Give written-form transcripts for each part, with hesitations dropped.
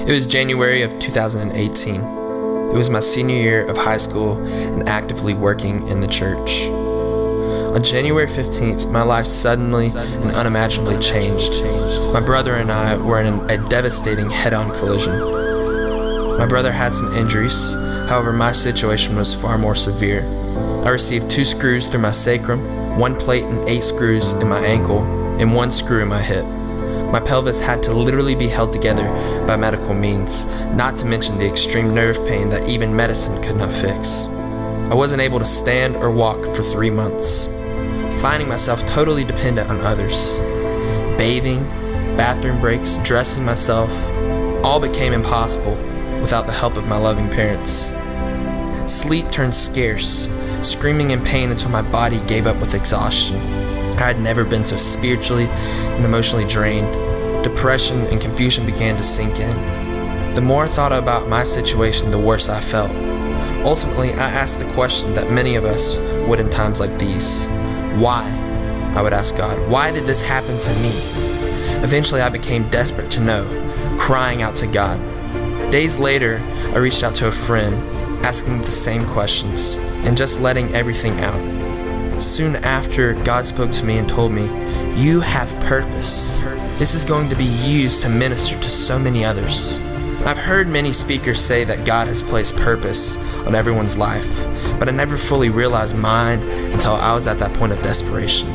It was January of 2018. It was my senior year of high school and actively working in the church. On January 15th, my life suddenly and unimaginably changed. My brother and I were in a devastating head-on collision. My brother had some injuries, however my situation was far more severe. I received 2 screws through my sacrum, 1 plate and 8 screws in my ankle, and 1 screw in my hip. My pelvis had to literally be held together by medical means, not to mention the extreme nerve pain that even medicine could not fix. I wasn't able to stand or walk for 3 months, finding myself totally dependent on others. Bathing, bathroom breaks, dressing myself, all became impossible without the help of my loving parents. Sleep turned scarce, screaming in pain until my body gave up with exhaustion. I had never been so spiritually and emotionally drained. Depression and confusion began to sink in. The more I thought about my situation, the worse I felt. Ultimately, I asked the question that many of us would in times like these. Why? I would ask God, why did this happen to me? Eventually, I became desperate to know, crying out to God. Days later, I reached out to a friend, asking the same questions, and just letting everything out. Soon after, God spoke to me and told me, "You have purpose. This is going to be used to minister to so many others." I've heard many speakers say that God has placed purpose on everyone's life, but I never fully realized mine until I was at that point of desperation.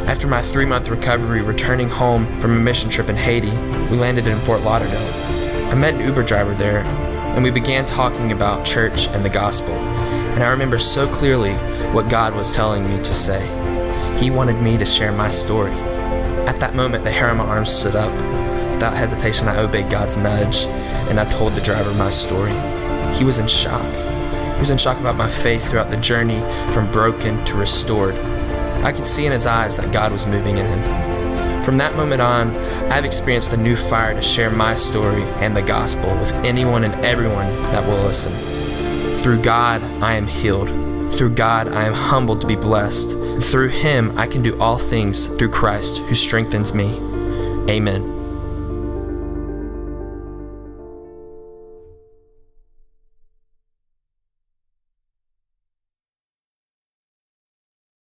After my 3-month recovery returning home from a mission trip in Haiti, we landed in Fort Lauderdale. I met an Uber driver there, and we began talking about church and the gospel. And I remember so clearly what God was telling me to say. He wanted me to share my story. At that moment, the hair on my arm stood up. Without hesitation, I obeyed God's nudge, and I told the driver my story. He was in shock. He was in shock about my faith throughout the journey from broken to restored. I could see in his eyes that God was moving in him. From that moment on, I've experienced a new fire to share my story and the gospel with anyone and everyone that will listen. Through God, I am healed. Through God, I am humbled to be blessed. Through Him, I can do all things through Christ who strengthens me. Amen.